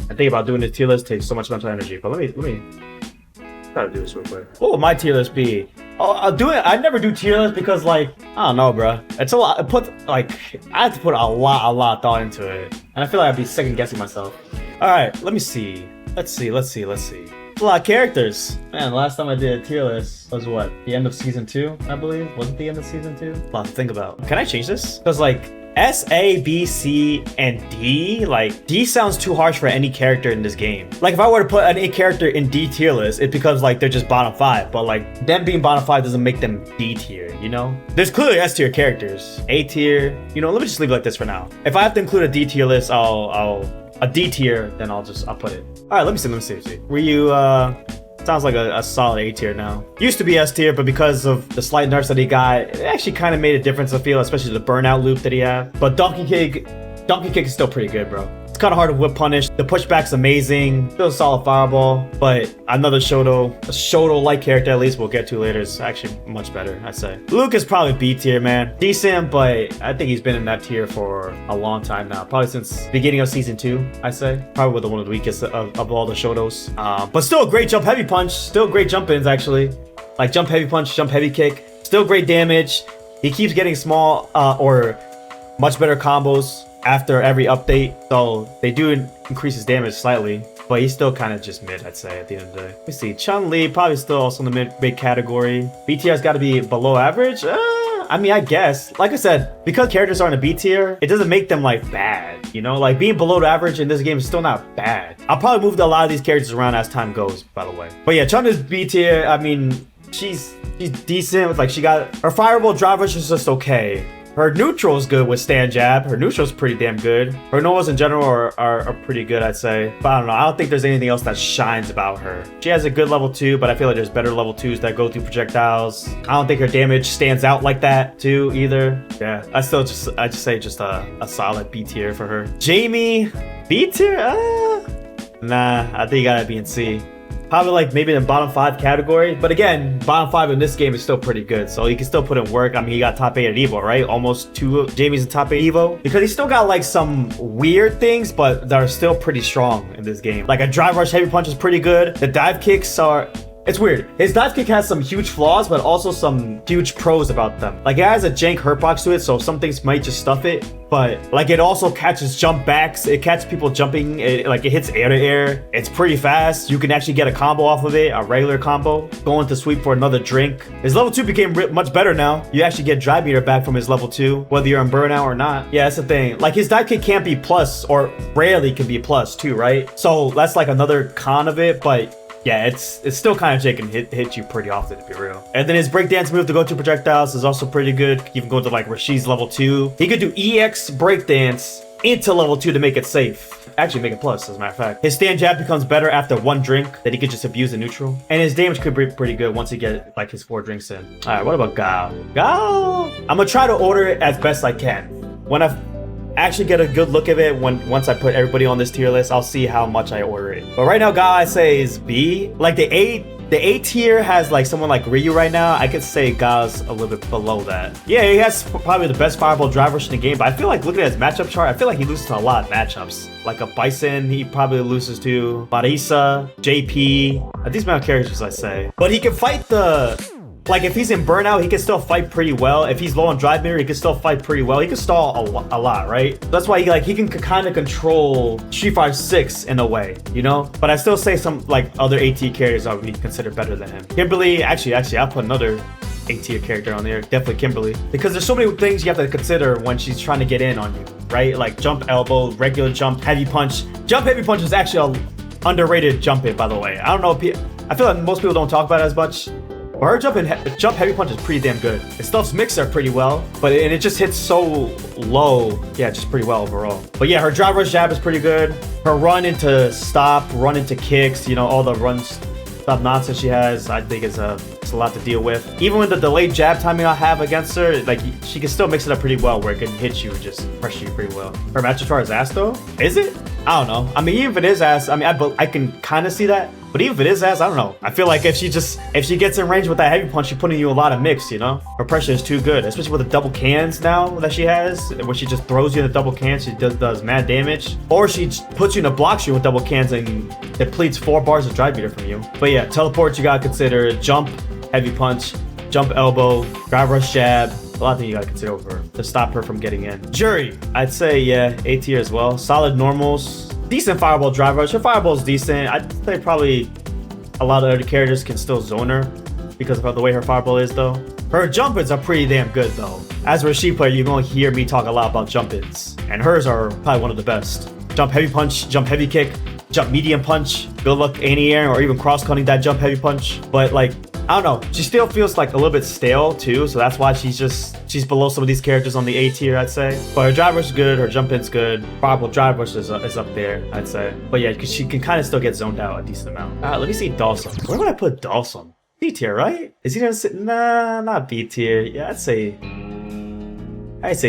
I think about doing this tier list takes so much mental energy. But let me try to do this real quick. What would my tier list be? Oh, I'll do it. I never do tier list because, like, I don't know, bro. It's a lot. I have to put a lot of thought into it, and I feel like I'd be second guessing myself. All right, let me see. Let's see. A lot of characters. Man, last time I did a tier list was what? The end of season 2, I believe. Was it the end of season 2? A lot to think about. Can I change this? Because, like, S, A, B, C, and D, like, D sounds too harsh for any character in this game. Like, if I were to put any character in D tier list, it becomes like they're just bottom 5. But, like, them being bottom 5 doesn't make them D tier, you know? There's clearly S tier characters. A tier. You know, let me just leave it like this for now. If I have to include a D tier list, a D tier, then I'll put it. All right, let me see. Ryu, sounds like a solid A tier now. Used to be S tier, but because of the slight nerfs that he got, it actually kind of made a difference, I feel, especially the burnout loop that he had. But Donkey Kick is still pretty good, bro. It's kind of hard to whip punish. The pushback's amazing. Still a solid fireball, but another Shoto-like character at least we'll get to later is actually much better, I'd say. Luke is probably B tier, man. Decent, but I think he's been in that tier for a long time now. Probably since beginning of season 2, I'd say. Probably one of the weakest of all the Shotos. But still a great jump heavy punch. Still great jump ins, actually. Like jump heavy punch, jump heavy kick. Still great damage. He keeps getting small or much better combos after every update, so they do increase his damage slightly, but he's still kind of just mid, I'd say, at the end of the day. Let's see, Chun-Li probably still also in the mid category. B tier's got to be below average. I mean, I guess, like I said, because characters aren't a B tier, it doesn't make them like bad, you know? Like being below the average in this game is still not bad. I'll probably move a lot of these characters around as time goes, by the way. But yeah, Chun is B tier. I mean, she's decent with, like, she got her fireball driver is just okay. Her neutral is good with stand jab. Her neutral is pretty damn good. Her novas in general are pretty good, I'd say. But I don't know. I don't think there's anything else that shines about her. She has a good level 2, but I feel like there's better level 2s that go through projectiles. I don't think her damage stands out like that too either. Yeah, I just say just a solid B tier for her. Jamie, B tier? Nah, I think you gotta be in C. Probably like maybe in the bottom 5 category. But again, bottom 5 in this game is still pretty good. So you can still put in work. I mean, he got top 8 at Evo, right? Almost 2 Jamie's in top 8 Evo. Because he still got like some weird things, but they're still pretty strong in this game. Like a drive rush heavy punch is pretty good. The dive kicks are... It's weird. His dive kick has some huge flaws, but also some huge pros about them. Like it has a jank hurtbox to it, so some things might just stuff it. But like it also catches jump backs. It catches people jumping. It hits air to air. It's pretty fast. You can actually get a combo off of it, a regular combo. Going to sweep for another drink. His level 2 became much better now. You actually get dry beater back from his level 2, whether you're on burnout or not. Yeah, that's the thing. Like his dive kick can't be plus, or rarely can be plus too, right? So that's like another con of it, but yeah, it's still kind of can hit you pretty often, to be real. And then his breakdance move to go to projectiles is also pretty good. You can go to like Rashid's level 2. He could do EX breakdance into level 2 to make it safe. Actually make it plus, as a matter of fact. His stand jab becomes better after 1 drink that he could just abuse in neutral. And his damage could be pretty good once he get like his 4 drinks in. All right, what about Guile? Guile, I'm gonna try to order it as best I can. When I actually get a good look of it, once I put everybody on this tier list, I'll see how much I order it. But right now, Guile, I say is B. Like the A tier has like someone like Ryu right now. I could say Guile's a little bit below that. Yeah, he has probably the best fireball drive rush in the game, but I feel like looking at his matchup chart, I feel like he loses to a lot of matchups. Like a Bison, he probably loses to Marisa, JP, these amount of characters, I say. But he can fight like if he's in burnout, he can still fight pretty well. If he's low on drive mirror, he can still fight pretty well. He can stall a lot, right? That's why he can kind of control Street Fighter 6 in a way, you know? But I still say some like other AT characters I would be considered better than him. Kimberly, actually, I'll put another A-tier character on there, definitely Kimberly, because there's so many things you have to consider when she's trying to get in on you, right? Like jump elbow, regular jump, heavy punch. Jump heavy punch is actually a underrated jump hit, by the way. I don't know if I feel like most people don't talk about it as much. But her jump heavy punch is pretty damn good. It stuffs mixer pretty well, but it just hits so low. Yeah, just pretty well overall. But yeah, her drive rush jab is pretty good. Her run into stop, run into kicks, you know, all the run stop nonsense she has, I think it's a lot to deal with. Even with the delayed jab timing I have against her, like she can still mix it up pretty well where it can hit you and just pressure you pretty well. Her matchup chart is ass though? Is it? I don't know. I mean, even if it is ass, I mean, I can kind of see that. But even if it is ass, I don't know. I feel like if she gets in range with that heavy punch, she's putting you a lot of mix, you know? Her pressure is too good, especially with the double cans now that she has, where she just throws you in the double cans, she does mad damage. Or she puts you in a block shoot with double cans and depletes 4 bars of drive beater from you. But yeah, teleport you gotta consider, jump, heavy punch, jump elbow, drive rush jab. A lot of things you gotta consider over to stop her from getting in. Juri, I'd say yeah, A tier as well. Solid normals, decent fireball drive rush. Her fireball is decent. I'd say probably a lot of other characters can still zone her because of the way her fireball is though. Her jump ins are pretty damn good though. As a Rashid player, you're gonna hear me talk a lot about jump ins, and hers are probably one of the best. Jump heavy punch, jump heavy kick, jump medium punch. Good luck anti-air or even cross-cutting that jump heavy punch. But like, I don't know, she still feels like a little bit stale too, so that's why she's below some of these characters on the A tier, I'd say. But her drive rush is good, her jump in's good. Fireball drive rush is up there, I'd say. But yeah, because she can kind of still get zoned out a decent amount. Let me see Dhalsim. Where would I put Dhalsim? B tier, right? Is he gonna sit? Nah, not B tier. Yeah, I'd say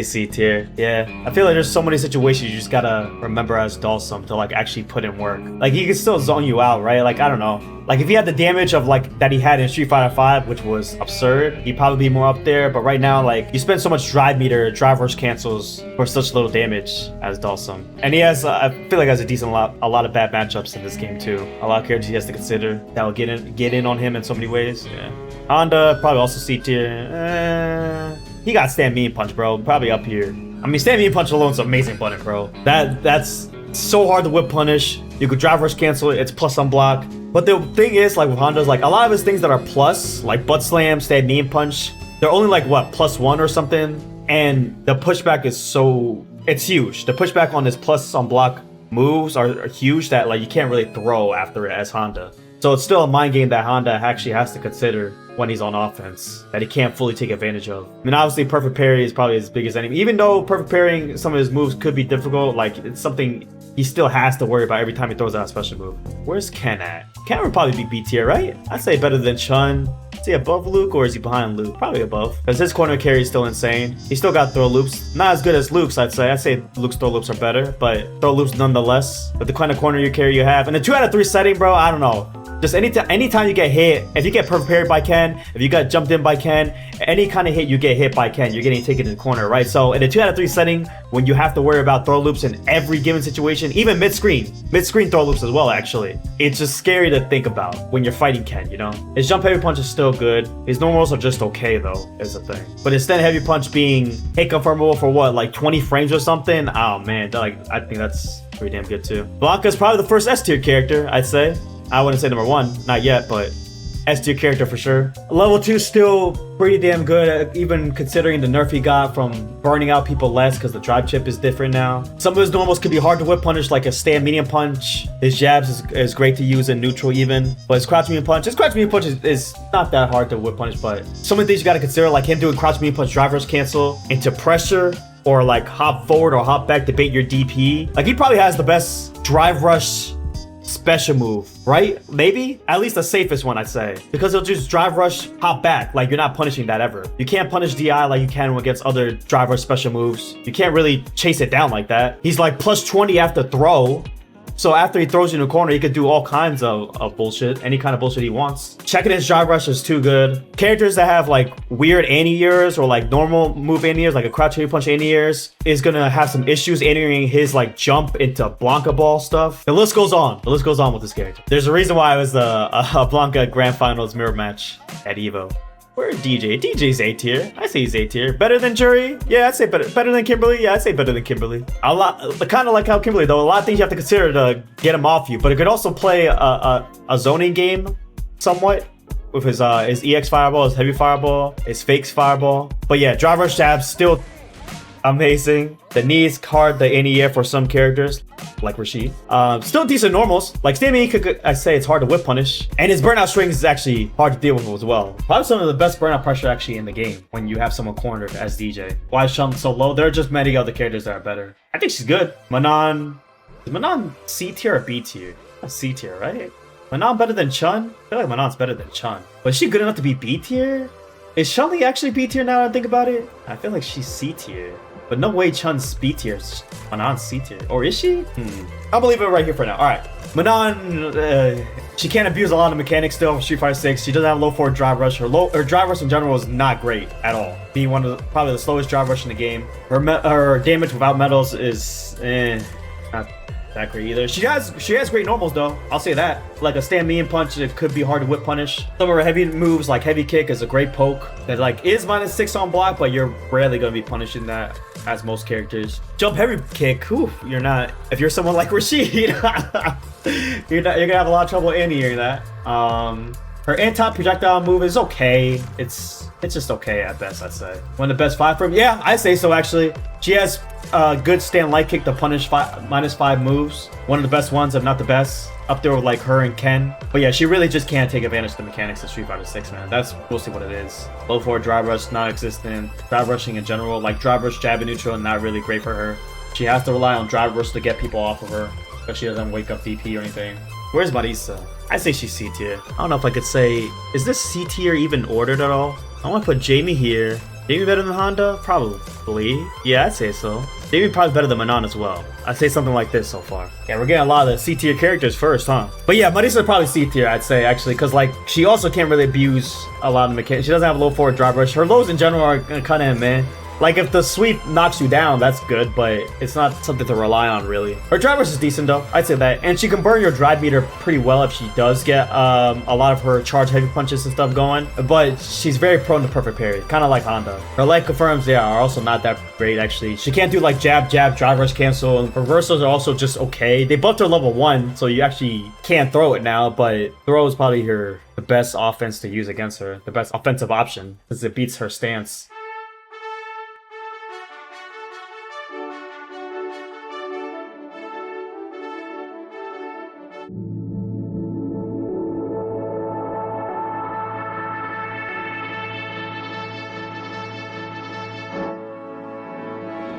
C tier. Yeah, I feel like there's so many situations you just gotta remember as Dhalsim to like actually put in work. Like he can still zone you out, right? Like I don't know. Like if he had the damage of like that he had in Street Fighter 5, which was absurd, he'd probably be more up there. But right now, like you spend so much drive meter, drive rush cancels for such little damage as Dhalsim, and he has I feel like has a lot of bad matchups in this game too. A lot of characters he has to consider that will get in on him in so many ways. Yeah, Honda probably also C tier. He got stand mean punch, bro. Probably up here. I mean, stand mean punch alone is an amazing button, bro. That's so hard to whip punish. You could drive rush cancel it. It's plus on block. But the thing is, like with Honda's, like a lot of his things that are plus, like butt slam, stand mean punch, they're only like what +1 or something. And the pushback is it's huge. The pushback on his plus on block moves are huge that like you can't really throw after it as Honda. So it's still a mind game that Honda actually has to consider when he's on offense that he can't fully take advantage of. I mean, obviously perfect parry is probably his biggest enemy. Even though perfect parrying some of his moves could be difficult, like it's something he still has to worry about every time he throws out a special move. Where's Ken at? Ken would probably be B tier, right? I'd say better than Chun. Is he above Luke or is he behind Luke? Probably above. Because his corner carry is still insane. He still got throw loops. Not as good as Luke's, I'd say. I'd say Luke's throw loops are better, but throw loops nonetheless. With the kind of corner you carry you have. And the 2 out of 3 setting, bro, I don't know. Just anytime you get hit, if you get perfect parried by Ken, if you got jumped in by Ken, any kind of hit you get hit by Ken, you're getting taken in the corner, right? So in a 2 out of 3 setting, when you have to worry about throw loops in every given situation, even mid-screen throw loops as well, actually. It's just scary to think about when you're fighting Ken, you know? His jump heavy punch is still good. His normals are just okay, though, is the thing. But his stand heavy punch being hit confirmable for what, like 20 frames or something? Oh, man, like I think that's pretty damn good, too. Blanka's probably the first S-tier character, I'd say. I wouldn't say number 1, not yet, but S-tier character for sure. Level 2 still pretty damn good, even considering the nerf he got from burning out people less because the drive chip is different now. Some of his normals could be hard to whip punish, like a stand medium punch. His jabs is great to use in neutral even, but his crouch medium punch, is not that hard to whip punish, but so many things you gotta consider, like him doing crouch medium punch, drive rush cancel into pressure, or like hop forward or hop back to bait your DP. Like he probably has the best drive rush special move, right? Maybe at least the safest one, I'd say, because he'll just drive rush hop back. Like you're not punishing that ever. You can't punish DI like you can against other drive rush special moves. You can't really chase it down like that. He's like plus 20 after throw, so after he throws you in the corner, he could do all kinds of bullshit, any kind of bullshit he wants. Checking his drive rush is too good. Characters that have like weird anti-airs or like normal move anti-airs, like a crouch heavy punch anti-airs, is gonna have some issues anti-airing his like jump into Blanka ball stuff. The list goes on. The list goes on with this character. There's a reason why it was the Blanka Grand Finals mirror match at EVO. Where's DJ? DJ's A tier. I say he's A tier. Better than Juri? Yeah, I'd say better than Kimberly. Yeah, I'd say better than Kimberly. A lot, kind of like how Kimberly though. A lot of things you have to consider to get him off you, but it could also play a zoning game somewhat with his EX fireball, his heavy fireball, his fakes fireball. But yeah, drive rush jabs still amazing. The knees hard, the anti-air for some characters, like Rashid. Still decent normals. Like Stammy could, I say it's hard to whip punish. And his burnout strings is actually hard to deal with as well. Probably some of the best burnout pressure actually in the game when you have someone cornered as DJ. Why is Shum so low? There are just many other characters that are better. I think she's good. Manon, is Manon C tier or B tier? That's C tier, right? Manon better than Chun? I feel like Manon's better than Chun. But is she good enough to be B tier? Is Chun-Li actually B tier now that I think about it? I feel like she's C tier. But no way Chun's B tier. Manon's C tier. Or is she? I'll believe it right here for now. Alright. Manon, she can't abuse a lot of mechanics still. Street Fighter 6. She doesn't have low forward drive rush. Her drive rush in general is not great at all. Being one of probably the slowest drive rush in the game. Her damage without medals is not that great either. She has great normals though. I'll say that. Like a stand mean punch, it could be hard to whip punish. Some of her heavy moves like heavy kick is a great poke that like is -6 on block, but you're rarely gonna be punishing that as most characters. Jump heavy kick, whew, you're not. If you're someone like Rashid, you're gonna have a lot of trouble anti-airing that. Her anti-projectile move is okay. It's just okay at best, I'd say. One of the best 5 from, yeah, I'd say so actually. She has a good stand light kick to punish -5 moves. One of the best ones, if not the best. Up there with like her and Ken. But yeah, she really just can't take advantage of the mechanics of Street Fighter 6, man. That's mostly what it is. Low forward drive rush, non-existent. Drive rushing in general, like drive rush, jab, and neutral, not really great for her. She has to rely on drive rush to get people off of her, because she doesn't wake up DP or anything. Where's Marisa? I say she's C tier. I don't know if I could say, is this C tier even ordered at all? I want to put Jamie here. Jamie better than Honda? Probably. Yeah, I'd say so. Jamie probably better than Manon as well. I'd say something like this so far. Yeah, we're getting a lot of the C tier characters first, huh? But yeah, Marisa's probably C tier, I'd say, actually, because like she also can't really abuse a lot of the mechanics. She doesn't have low forward drive rush. Her lows in general are kind of meh. Like, if the sweep knocks you down, that's good, but it's not something to rely on, really. Her drive rush is decent, though. I'd say that. And she can burn your drive meter pretty well if she does get a lot of her charge heavy punches and stuff going. But she's very prone to perfect parry, kind of like Honda. Her light confirms, yeah, are also not that great, actually. She can't do, like, jab, drive rush, cancel. And reversals are also just okay. They buffed her level 1, so you actually can't throw it now, but throw is probably the best offense to use against her. The best offensive option, because it beats her stance.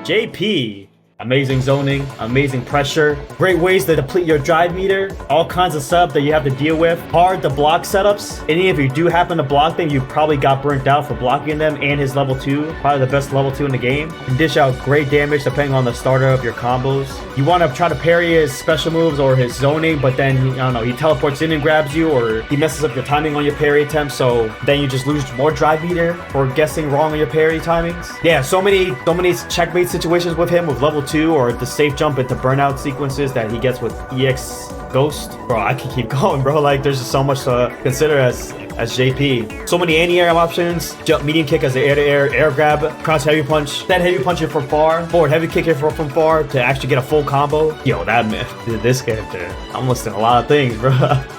JP. Amazing zoning, amazing pressure, great ways to deplete your drive meter, all kinds of setup that you have to deal with, hard to block setups. Any if you do happen to block them, you probably got burnt out for blocking them, and his level 2, probably the best level 2 in the game. Can dish out great damage depending on the starter of your combos. You want to try to parry his special moves or his zoning, but then, I don't know, he teleports in and grabs you, or he messes up your timing on your parry attempt, so then you just lose more drive meter for guessing wrong on your parry timings. Yeah, so many checkmate situations with him with level 2, or the safe jump into burnout sequences that he gets with EX Ghost. Bro, I can keep going, bro. Like, there's just so much to consider as JP. So many anti-air options. Jump medium kick as the air-to-air, air grab, cross heavy punch, then heavy punch it from far, forward heavy kick it from far to actually get a full combo. Yo, that man, this character, I'm listing a lot of things, bro.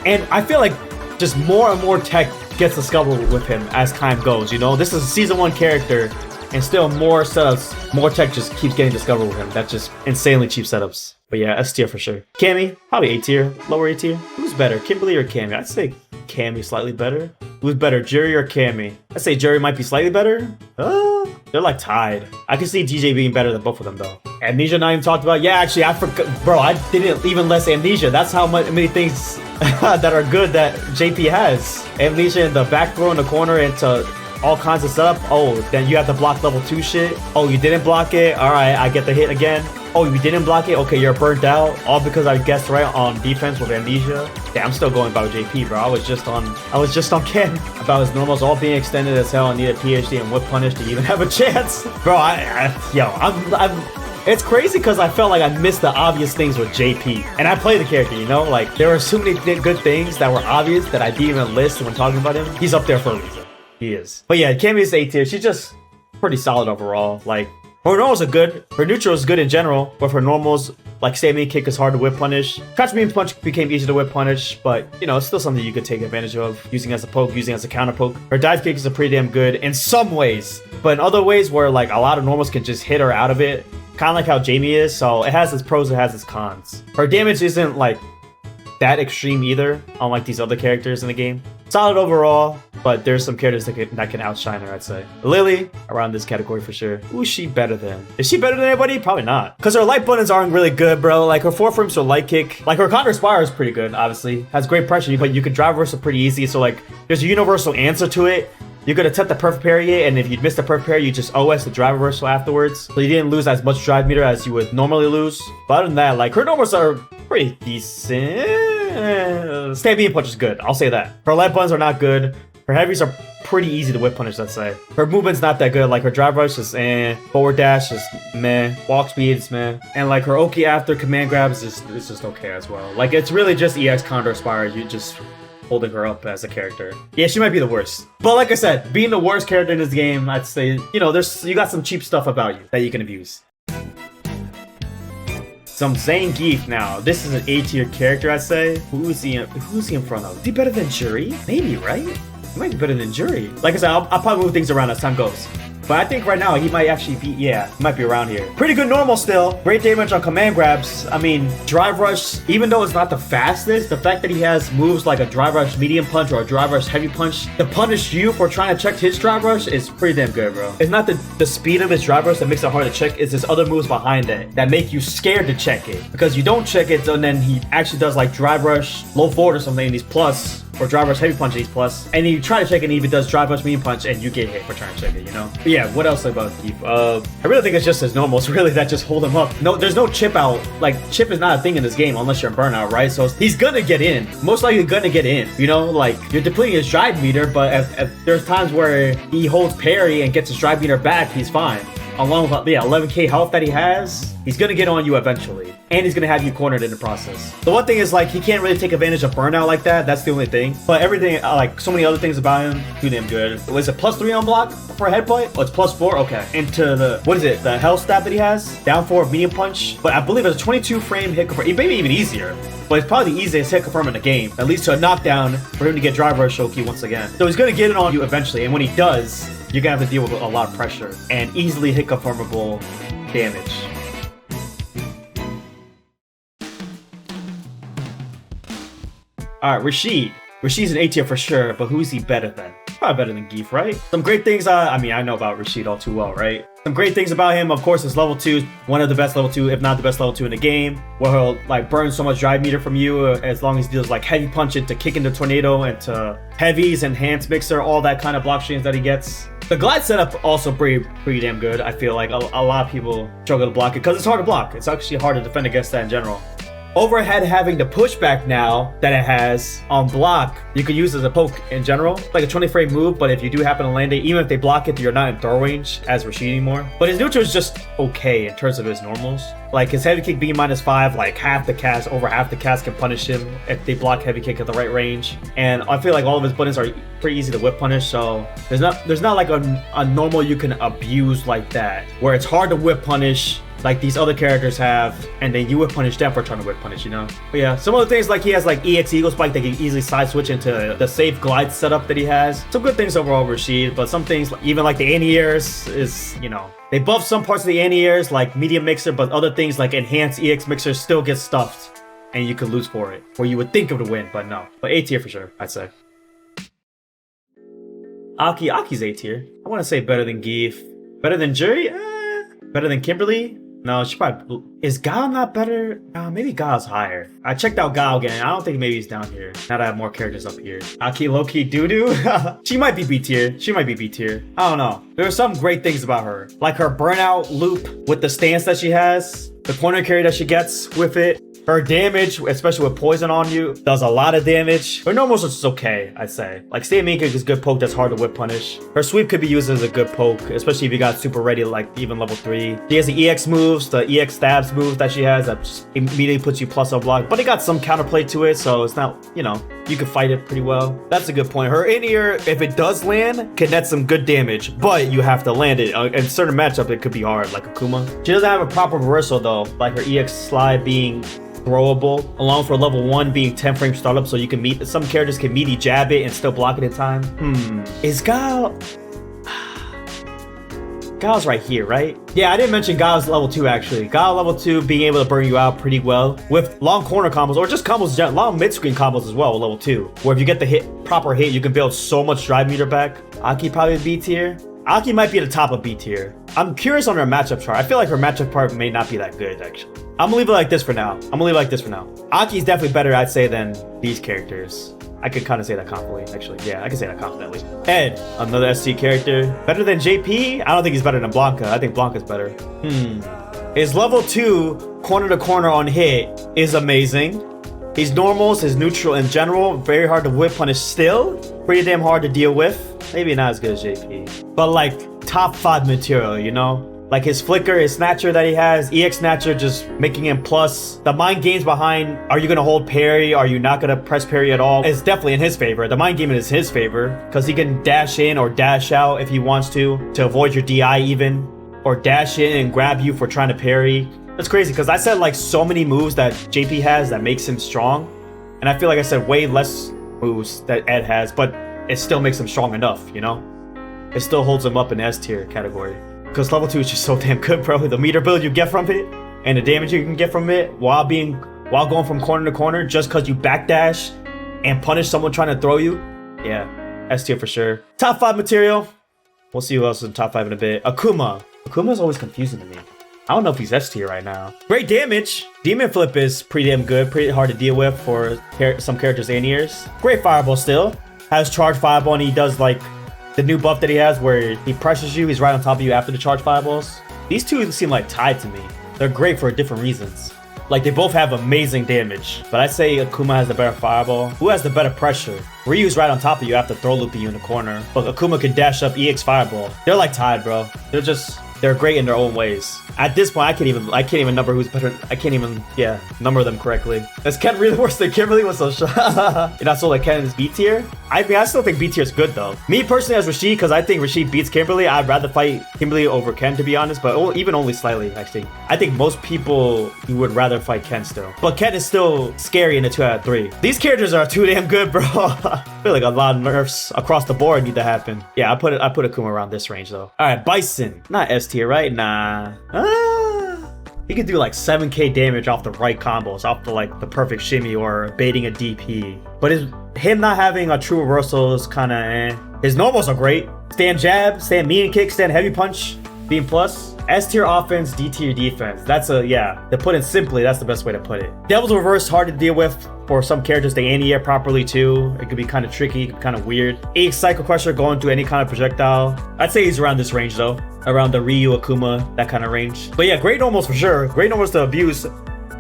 And I feel like just more and more tech gets discovered with him as time goes, you know? This is a season 1 character, and still more setups, more tech just keeps getting discovered with him. That's just insanely cheap setups. But yeah, S tier for sure. Cammy, probably A tier, lower A tier. Who's better, Kimberly or Cammy? I'd say Cammy slightly better. Who's better, Juri or Cammy? I'd say Juri might be slightly better. They're like tied. I can see Dee Jay being better than both of them though. Amnesia not even talked about. Yeah, actually, I forgot. Bro, I didn't even list Amnesia. That's how many things that are good that JP has. Amnesia in the back throw in the corner into all kinds of setup. Oh, then you have to block level 2 shit. Oh, you didn't block it. All right, I get the hit again. Oh, you didn't block it. Okay, you're burnt out. All because I guessed right on defense with Amnesia. Yeah, I'm still going about JP, bro. I was just on Ken about his normals all being extended as hell. I need a PhD and whip punish to even have a chance, bro. It's crazy because I felt like I missed the obvious things with JP. And I play the character, you know? Like, there were so many good things that were obvious that I didn't even list when talking about him. He's up there for a reason. He is. But yeah, Cammy is A tier. She's just pretty solid overall. Like, her normals are good. Her neutral is good in general. But her normals, like standing kick is hard to whip punish. Crouch beam punch became easy to whip punish. But, you know, it's still something you could take advantage of. Using as a poke, using as a counter poke. Her dive kick is pretty damn good in some ways. But in other ways where, like, a lot of normals can just hit her out of it. Kind of like how Jamie is. So it has its pros, it has its cons. Her damage isn't, like, that extreme either, unlike these other characters in the game. Solid overall, but there's some characters that can outshine her, I'd say. Lily, around this category for sure. Who's she better than? Is she better than anybody? Probably not. Because her light buttons aren't really good, bro. Like, her 4 frames for light kick. Like, her counter spire is pretty good, obviously. Has great pressure, but you can drive reversal pretty easy. So, like, there's a universal answer to it. You could attempt the perfect parry, and if you'd missed the perfect parry, you just OS the drive reversal afterwards. So you didn't lose as much drive meter as you would normally lose. But other than that, like, her normals are pretty decent. Stay beam punch is good, I'll say that. Her light buttons are not good. Her heavies are pretty easy to whip punish, let's say. Her movement's not that good. Like, her drive rush is forward dash is meh, walk speed is meh, and like her Oki after command grabs is just okay as well. Like, it's really just EX counter aspire. You just holding her up as a character. Yeah, she might be the worst. But like I said, being the worst character in this game, I'd say, you know, you got some cheap stuff about you that you can abuse. Some Zangief now. This is an A-tier character, I'd say. Who's he in front of? Is he better than Juri? Maybe, right? He might be better than Juri. Like I said, I'll probably move things around as time goes. But I think right now he might actually be, yeah, he might be around here. Pretty good normal still. Great damage on command grabs. I mean, drive rush, even though it's not the fastest, the fact that he has moves like a drive rush medium punch or a drive rush heavy punch to punish you for trying to check his drive rush is pretty damn good, bro. It's not the speed of his drive rush that makes it hard to check, it's his other moves behind it that make you scared to check it. Because you don't check it, and then he actually does like drive rush low forward or something, and he's plus, or drive rush heavy punch and he's plus, and you try to check it and he even does drive rush medium punch and you get hit for trying to check it, you know? But yeah, what else about Keith? I really think it's just his normals really that just hold him up. No, there's no chip out. Like, chip is not a thing in this game unless you're in burnout, right? So he's gonna get in, most likely gonna get in, you know? Like, you're depleting his drive meter, but if there's times where he holds parry and gets his drive meter back, he's fine. Along with, yeah, 11k health that he has, he's gonna get on you eventually. And he's gonna have you cornered in the process. The one thing is, like, he can't really take advantage of burnout like that. That's the only thing. But everything, like, so many other things about him, too damn good. Was it +3 on block for a head point? Oh, it's +4? Okay. Into the, what is it? The health stat that he has? Down 4 medium punch. But I believe it's a 22 frame hit confirm. Maybe even easier. But it's probably the easiest hit confirm in the game. That leads to a knockdown for him to get drive rush Shoki once again. So he's gonna get it on you eventually. And when he does, you're gonna have to deal with a lot of pressure and easily hit confirmable damage. Alright, Rashid. Rashid's an A-tier for sure, but who's he better than? Probably better than Geef, right? Some great things, I mean, I know about Rashid all too well, right? Some great things about him, of course, is level 2, one of the best level 2, if not the best level 2 in the game, where he'll like burn so much drive meter from you as long as he deals like heavy punch into kick into tornado, into heavies, enhanced mixer, all that kind of block streams that he gets. The glide setup also pretty damn good. I feel like a lot of people struggle to block it because it's hard to block. It's actually hard to defend against that in general. Overhead having the pushback now that it has on block, you could use as a poke in general, like a 20 frame move, but if you do happen to land it, even if they block it, you're not in throw range as Rashid anymore. But his neutral is just okay in terms of his normals. Like his heavy kick being -5, like half the cast, over half the cast can punish him if they block heavy kick at the right range. And I feel like all of his buttons are pretty easy to whip punish, so there's not like a normal you can abuse like that, where it's hard to whip punish like these other characters have, and then you would punish them for trying to whip punish, you know? But yeah, some other things, like he has like EX Eagle Spike that can easily side switch into the safe glide setup that he has. Some good things overall, Rashid, but some things, even like the anti-airs is, you know, they buff some parts of the anti-airs like medium mixer, but other things like enhanced EX mixer still get stuffed and you could lose for it, where you would think it would win, but no. But A tier for sure, I'd say. Aki's A tier. I want to say better than Geef. Better than Juri? Better than Kimberly? No, she probably... Is Guile not better? Maybe Guile's higher. I checked out Guile again. I don't think maybe he's down here. Now that I have more characters up here. Aki low-key doo-doo? She might be B tier. She might be B tier. I don't know. There are some great things about her. Like her burnout loop with the stance that she has. The corner carry that she gets with it. Her damage, especially with poison on you, does a lot of damage. Her normals are just okay, I'd say. Like, Stay Meek is good poke that's hard to whip punish. Her sweep could be used as a good poke, especially if you got super ready, like even level 3. She has the EX moves, the EX stabs moves that she has that just immediately puts you plus on block. But it got some counterplay to it, so it's not, you know, you can fight it pretty well. That's a good point. Her in-ear, if it does land, can net some good damage, but you have to land it. In certain matchup, it could be hard, like Akuma. She doesn't have a proper reversal though, like her EX slide being throwable, along for level 1 being 10 frame startup, so you can meet, some characters can meaty jab it and still block it in time. Is Guile... Guile's right here, right? Yeah, I didn't mention Guile's level 2 actually. Guile level 2 being able to burn you out pretty well with long corner combos, or just combos, long mid-screen combos as well with level 2. Where if you get the proper hit, you can build so much drive meter back. Aki probably B tier. Aki might be at the top of B tier. I'm curious on her matchup chart. I feel like her matchup part may not be that good actually. I'm gonna leave it like this for now. Aki's definitely better, I'd say, than these characters. I could kind of say that confidently, actually. Yeah, I can say that confidently. Ed, another ST character. Better than JP? I don't think he's better than Blanka. I think Blanka's better. His level 2 corner to corner on hit is amazing. His normals, his neutral in general, very hard to whip punish still. Pretty damn hard to deal with. Maybe not as good as JP. But like top 5 material, you know? Like his flicker, his snatcher that he has, EX snatcher just making him plus. The mind games behind, are you gonna hold parry? Are you not gonna press parry at all? It's definitely in his favor. The mind game is his favor because he can dash in or dash out if he wants to avoid your DI even, or dash in and grab you for trying to parry. That's crazy because I said like so many moves that JP has that makes him strong. And I feel like I said way less moves that Ed has, but it still makes him strong enough, you know? It still holds him up in the S tier category. Because level 2 is just so damn good, bro. The meter build you get from it, and the damage you can get from it while going from corner to corner just because you backdash and punish someone trying to throw you. Yeah, S tier for sure. Top 5 material. We'll see who else is in top 5 in a bit. Akuma. Akuma's always confusing to me. I don't know if he's S tier right now. Great damage. Demon Flip is pretty damn good. Pretty hard to deal with for some characters and ears. Great Fireball still. Has charge Fireball and he does like the new buff that he has where he pressures you, he's right on top of you after the charge fireballs. These two seem like tied to me. They're great for different reasons. Like they both have amazing damage, but I'd say Akuma has the better fireball. Who has the better pressure? Ryu's right on top of you after throw looping you in the corner, but Akuma can dash up EX fireball. They're like tied, bro. They're great in their own ways. At this point, I can't even number who's better. I can't even, number them correctly. Is Ken really worse than Kimberly? Was so shocked. You're not so like Ken is B tier? I mean, I still think B tier is good though. Me personally as Rashid, because I think Rashid beats Kimberly. I'd rather fight Kimberly over Ken, to be honest, but even only slightly, actually. I think most people would rather fight Ken still. But Ken is still scary in a 2 out of 3. These characters are too damn good, bro. I feel like a lot of nerfs across the board need to happen. Yeah, I put Akuma around this range though. All right, Bison. Not S tier, right? Nah. He could do like 7k damage off the right combos, off the perfect shimmy or baiting a DP. But him not having a true reversal is kind of eh. His normals are great. Stand jab, stand medium kick, stand heavy punch, beam plus. S tier offense, D tier defense. That's to put it simply, that's the best way to put it. Devil's Reverse, hard to deal with for some characters. They anti-air properly too. It could be kind of tricky, kind of weird. EX Cycle Crusher going through any kind of projectile. I'd say he's around this range though. Around the Ryu, Akuma, that kind of range. But yeah, great normals for sure. Great normals to abuse.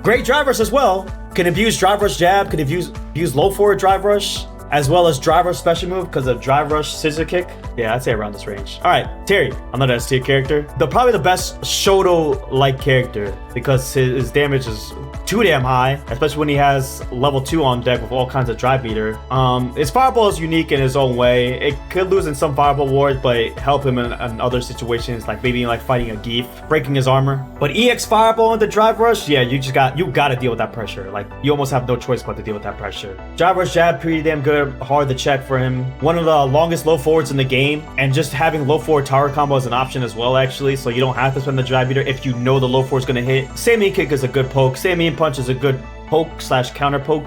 Great drive rush as well. Can abuse drive rush jab, can abuse low forward drive rush, as well as drive rush special move because of drive rush scissor kick. Yeah, I'd say around this range. All right, Terry, another S tier character. Probably the best Shoto-like character because his damage is too damn high, especially when he has level 2 on deck with all kinds of drive meter. His fireball is unique in his own way. It could lose in some fireball wars, but help him in other situations, like maybe like fighting a Zangief, breaking his armor. But EX fireball into drive rush, yeah, you gotta deal with that pressure. Like you almost have no choice but to deal with that pressure. Drive rush jab, pretty damn good, hard to check for him. One of the longest low forwards in the game, and just having low forward tower combo is an option as well, actually. So you don't have to spend the drive meter if you know the low forward is gonna hit. Same mean kick is a good poke. Same mean punch is a good poke / counter poke.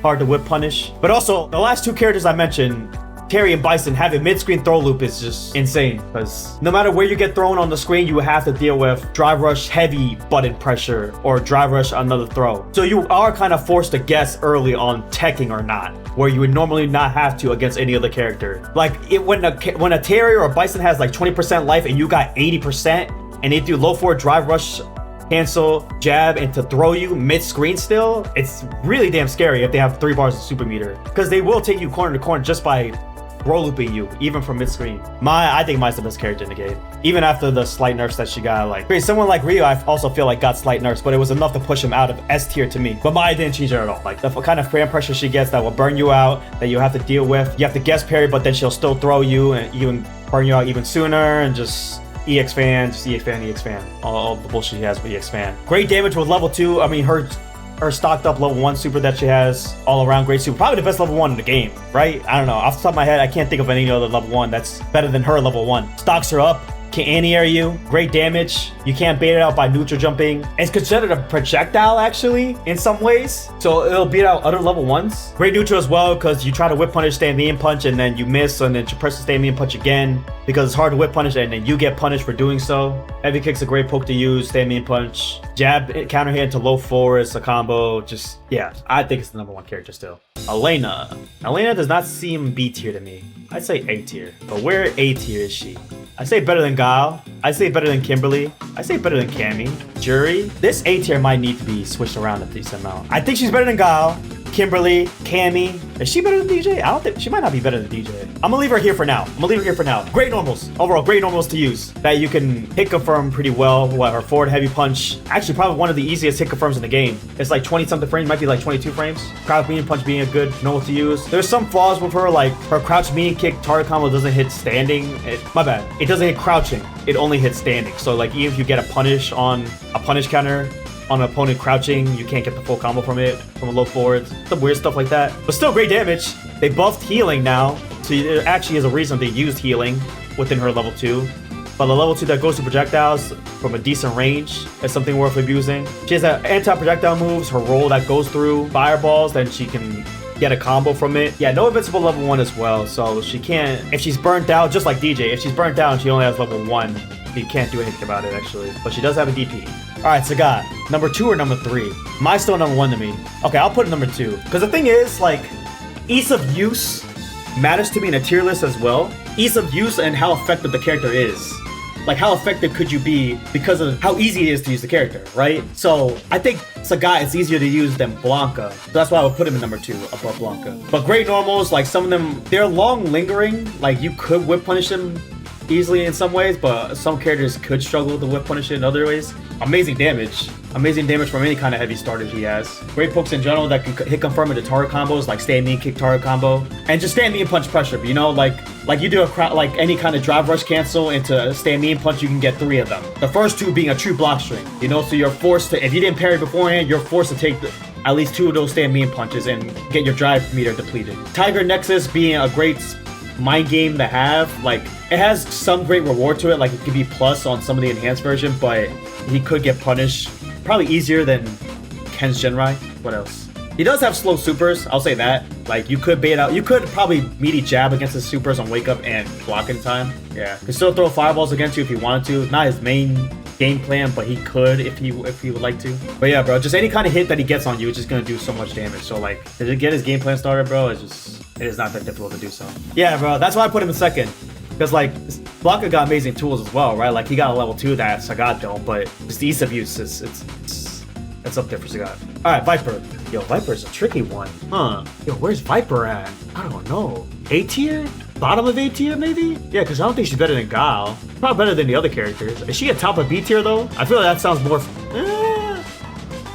Hard to whip punish. But also, the last 2 characters I mentioned, Terry and Bison, having mid-screen throw loop is just insane. Because no matter where you get thrown on the screen, you have to deal with drive rush heavy button pressure or drive rush another throw. So you are kind of forced to guess early on teching or not, where you would normally not have to against any other character. Like when a Terry or a Bison has like 20% life and you got 80%, and they do low forward drive rush, cancel, jab, and to throw you mid-screen still, it's really damn scary if they have 3 bars of super meter. Because they will take you corner to corner just by throw looping you, even from mid-screen. I think Mai's the best character in the game. Even after the slight nerfs that she got, like, someone like Ryu, I also feel like got slight nerfs, but it was enough to push him out of S tier to me. But Mai didn't change her at all. Like, the kind of frame pressure she gets that will burn you out, that you have to deal with. You have to guess parry, but then she'll still throw you and even burn you out even sooner, and just EX fan, EX fan. All the bullshit she has with EX fan. Great damage with level 2. I mean, her stocked up level 1 super that she has, all around great super. Probably the best level 1 in the game, right? I don't know. Off the top of my head, I can't think of any other level 1 that's better than her level 1. Stocks her up, can anti-air you, great damage. You can't bait it out by neutral jumping. It's considered a projectile actually in some ways. So it'll beat out other level 1s. Great neutral as well because you try to whip punish, stand medium punch, and then you miss, and then you press the stand medium punch again because it's hard to whip punish and then you get punished for doing so. Heavy kick's a great poke to use, stand medium punch. Jab, counter hit into low force, a combo. Just, yeah, I think it's the number 1 character still. Elena. Elena does not seem B tier to me. I'd say A tier, but where A tier is she? I say better than Guile. I say better than Kimberly. I say better than Cammy. Juri. This A tier might need to be switched around a decent amount. I think she's better than Guile, Kimberly, Cammy. Is she better than Dee Jay? I don't think she might not be better than Dee Jay. I'm gonna leave her here for now. Great normals. Overall, great normals to use that you can hit confirm pretty well. What, her forward heavy punch? Actually, probably one of the easiest hit confirms in the game. It's like 20 something frames, might be like 22 frames. Crouch medium punch being a good normal to use. There's some flaws with her, like her crouch medium kick target combo doesn't hit standing. My bad. It doesn't hit crouching. It only hits standing. So like even if you get a punish on a punish counter on an opponent crouching, you can't get the full combo from it, from a low forward. Some weird stuff like that. But still great damage. They buffed healing now. So there actually is a reason they used healing within her level 2. But the level 2 that goes to projectiles from a decent range is something worth abusing. She has anti-projectile moves, her roll that goes through fireballs, then she can get a combo from it. Yeah, no invincible level 1 as well. So she can't, if she's burnt out, just like Dee Jay, if she's burnt out and she only has level 1, you can't do anything about it actually. But she does have a DP. Alright, Sagat, number 2 or number 3? Mine's still number 1 to me. Okay, I'll put it number 2. Because the thing is, like, ease of use matters to me in a tier list as well. Ease of use and how effective the character is. Like, how effective could you be because of how easy it is to use the character, right? So, I think Sagat is easier to use than Blanka. So that's why I would put him in number 2 above Blanka. But great normals, like some of them, they're long lingering. Like, you could whip punish them easily in some ways, but some characters could struggle to whip punish it in other ways. Amazing damage from any kind of heavy starter he has. Great pokes in general that can hit confirm into target combos, like stand knee kick target combo, and just stand knee and punch pressure. You know, like you do like any kind of drive rush cancel into stand knee and punch, you can get 3 of them. The first 2 being a true block string. You know, so you're forced to, if you didn't parry beforehand, you're forced to take at least 2 of those stand knee punches and get your drive meter depleted. Tiger Nexus being a great mind game to have. Like, it has some great reward to it, like it could be plus on some of the enhanced version, but he could get punished probably easier than Ken's Genrai. What else? He does have slow supers, I'll say that. Like, you could bait out, you could probably meaty jab against his supers on wake up and block in time. Yeah, could still throw fireballs against you if he wanted to. Not his main game plan, but he could if he would like to. But yeah, bro, just any kind of hit that he gets on you is just gonna do so much damage. So like, to get his game plan started, bro, it is not that difficult to do so. Yeah, bro, that's why I put him in second. Because like, Blanka got amazing tools as well, right? Like, he got a level 2 that Sagat don't, but just the ease of use it's up there for Sagat. Alright, Viper. Yo, Viper's a tricky one. Huh. Yo, where's Viper at? I don't know. A tier? Bottom of A tier, maybe? Yeah, because I don't think she's better than Guile. Probably better than the other characters. Is she at top of B tier, though? I feel like that sounds more...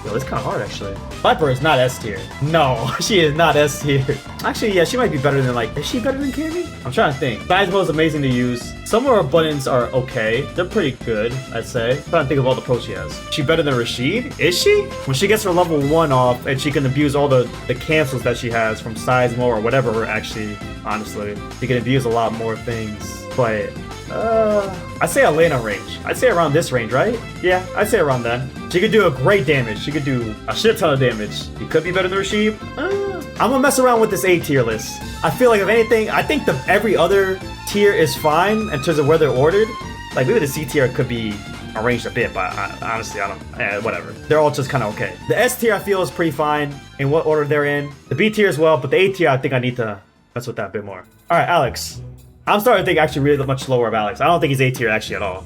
Yo, it's kind of hard, actually. Viper is not S tier. No, she is not S tier. Actually, yeah, she might be better than, like... Is she better than Cammy? I'm trying to think. Seismo is amazing to use. Some of her buttons are okay. They're pretty good, I'd say. I'm trying to think of all the pros she has. She better than Rashid? Is she? When she gets her level 1 off and she can abuse all the cancels that she has from Seismo or whatever, actually, honestly. She can abuse a lot more things. But... I'd say Elena range. I'd say around this range, right? Yeah, I'd say around that. She could do a great damage. She could do a shit ton of damage. She could be better than Rashid. I'm gonna mess around with this A tier list. I feel like if anything, I think every other tier is fine in terms of where they're ordered. Like maybe the C tier could be arranged a bit, but honestly, I don't, whatever. They're all just kind of okay. The S tier I feel is pretty fine in what order they're in. The B tier as well, but the A tier I think I need to mess with that a bit more. All right, Alex. I'm starting to think actually really much lower of Alex. I don't think he's A tier actually at all.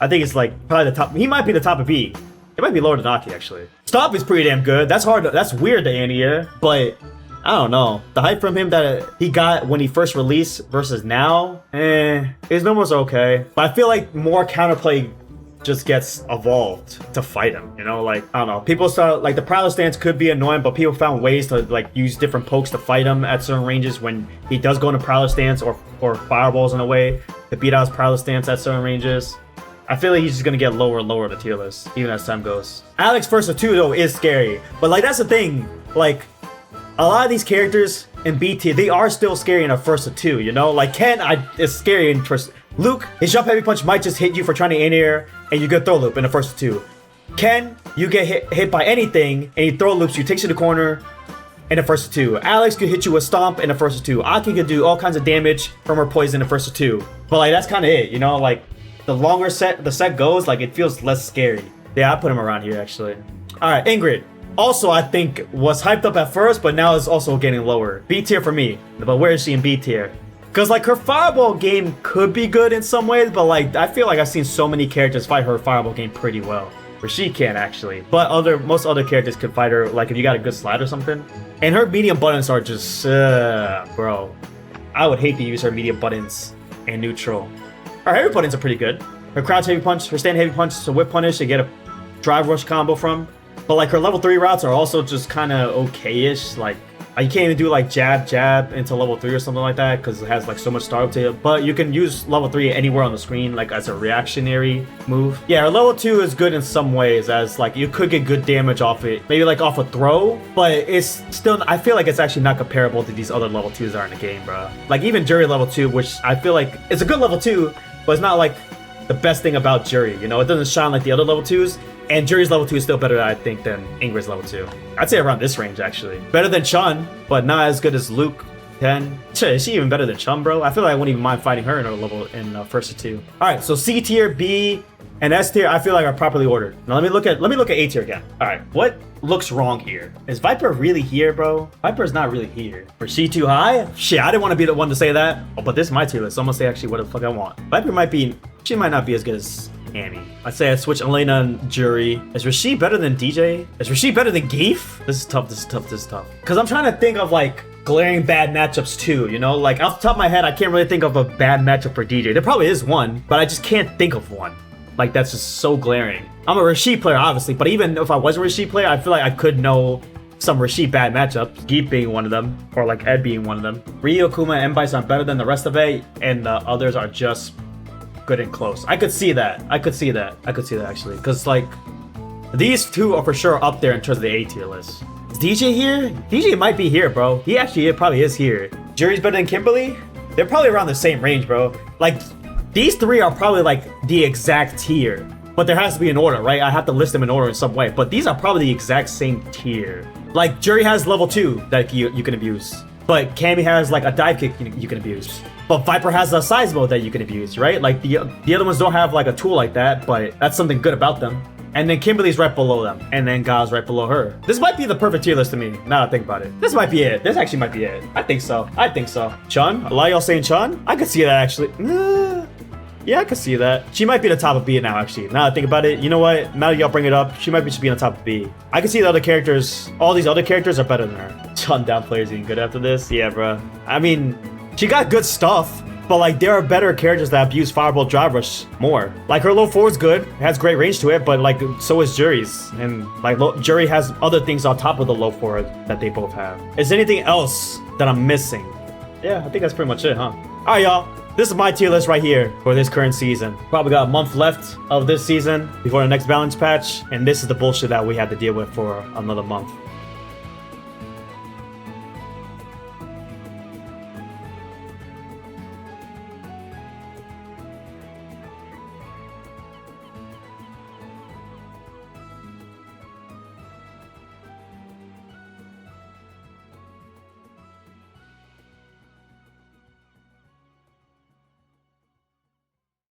I think it's like probably the top. He might be the top of B. It might be lower than Aki actually. Stomp is pretty damn good. That's hard. That's weird to anti-air, but I don't know. The hype from him that he got when he first released versus now, his numbers are okay. But I feel like more counterplay just gets evolved to fight him, you know, like I don't know, people start like the prowler stance could be annoying, but people found ways to like use different pokes to fight him at certain ranges when he does go into prowler stance or fireballs in a way to beat out his prowler stance at certain ranges. I feel like he's just gonna get lower and lower the tier list even as time goes. Alex versus 2 though is scary, but like that's the thing, like a lot of these characters and B tier, they are still scary in a first of two, you know? Like Ken is scary in first. Luke, his jump heavy punch might just hit you for trying to in-air, and you get throw loop in the first of two. Ken, you get hit by anything, and he throw loops you, takes you to the corner in the first of two. Alex could hit you with stomp in the first of two. Aki could do all kinds of damage from her poison in the first of two. But like that's kind of it, you know? Like the longer the set goes, like it feels less scary. Yeah, I put him around here actually. All right, Ingrid. Also, I think was hyped up at first, but now is also getting lower. B tier for me, but where is she in B tier? Because like her fireball game could be good in some ways, but like I feel like I've seen so many characters fight her fireball game pretty well. Rashid can actually, but most other characters could fight her like if you got a good slide or something. And her medium buttons are just, bro. I would hate to use her medium buttons in neutral. Her heavy buttons are pretty good. Her crouch heavy punch, her stand heavy punch, so whip punish to get a drive rush combo from. But like her level 3 routes are also just kind of okay-ish. Like you can't even do like jab into level 3 or something like that because it has like so much startup to it. But you can use level 3 anywhere on the screen like as a reactionary move. Yeah, her level 2 is good in some ways as like you could get good damage off it. Maybe like off a throw, but it's still, I feel like it's actually not comparable to these other level 2s that are in the game, bro. Like even Juri level 2, which I feel like it's a good level 2, but it's not like the best thing about Juri, you know? It doesn't shine like the other level 2s. And Juri's level 2 is still better, I think, than Ingrid's level 2. I'd say around this range, actually. Better than Chun, but not as good as Luke. 10. Is she even better than Chun, bro? I feel like I wouldn't even mind fighting her in her level in first of two. All right, so C tier, B, and S tier, I feel like are properly ordered. Now let me look at A tier again. All right, what looks wrong here? Is Viper really here, bro? Viper's not really here. Was she too high? Shit, I didn't want to be the one to say that. Oh, but this is my tier list, so I'm gonna say actually what the fuck I want. Viper might be, she might not be as good as Cammy. I'd say I'd switch Elena and Juri. Is Rashid better than DJ? Is Rashid better than Zangief? This is tough, this is tough, this is tough. Because I'm trying to think of like glaring bad matchups too, you know? Like off the top of my head, I can't really think of a bad matchup for DJ. There probably is one, but I just can't think of one. Like that's just so glaring. I'm a Rashid player, obviously, but even if I was a Rashid player, I feel like I could know some Rashid bad matchups. Zangief being one of them, or like Ed being one of them. Ryu, Akuma, and Bison are better than the rest of it, and the others are just good and close. I could see that. I could see that actually. Because like these two are for sure up there in terms of the A tier list. Is DJ here? DJ might be here, bro. He actually probably is here. Juri's better than Kimberly? They're probably around the same range, bro. Like these three are probably like the exact tier. But there has to be an order, right? I have to list them in order in some way. But these are probably the exact same tier. Like Juri has level 2 that you can abuse. But Cammy has like a dive kick you can abuse. But Viper has a size mode that you can abuse, right? Like the other ones don't have like a tool like that, but that's something good about them. And then Kimberly's right below them, and then Guile's right below her. This might be the perfect tier list to me, now that I think about it. This might be it. This actually might be it. I think so. I think so. Chun? A lot of y'all saying Chun? I could see that actually. Yeah, I could see that. She might be the top of B now, actually. Now that I think about it, you know what? Now that y'all bring it up, she might be on the top of B. I can see the other characters. All these other characters are better than her. Chun down players being good after this? Yeah, bro. I mean, she got good stuff, but like there are better characters that abuse Fireball Drive Rush more. Like her low 4 is good, it has great range to it, but like so is Juri's. And like Juri has other things on top of the low 4 that they both have. Is there anything else that I'm missing? Yeah, I think that's pretty much it, huh? All right, y'all. This is my tier list right here for this current season. Probably got a month left of this season before the next balance patch, and this is the bullshit that we have to deal with for another month.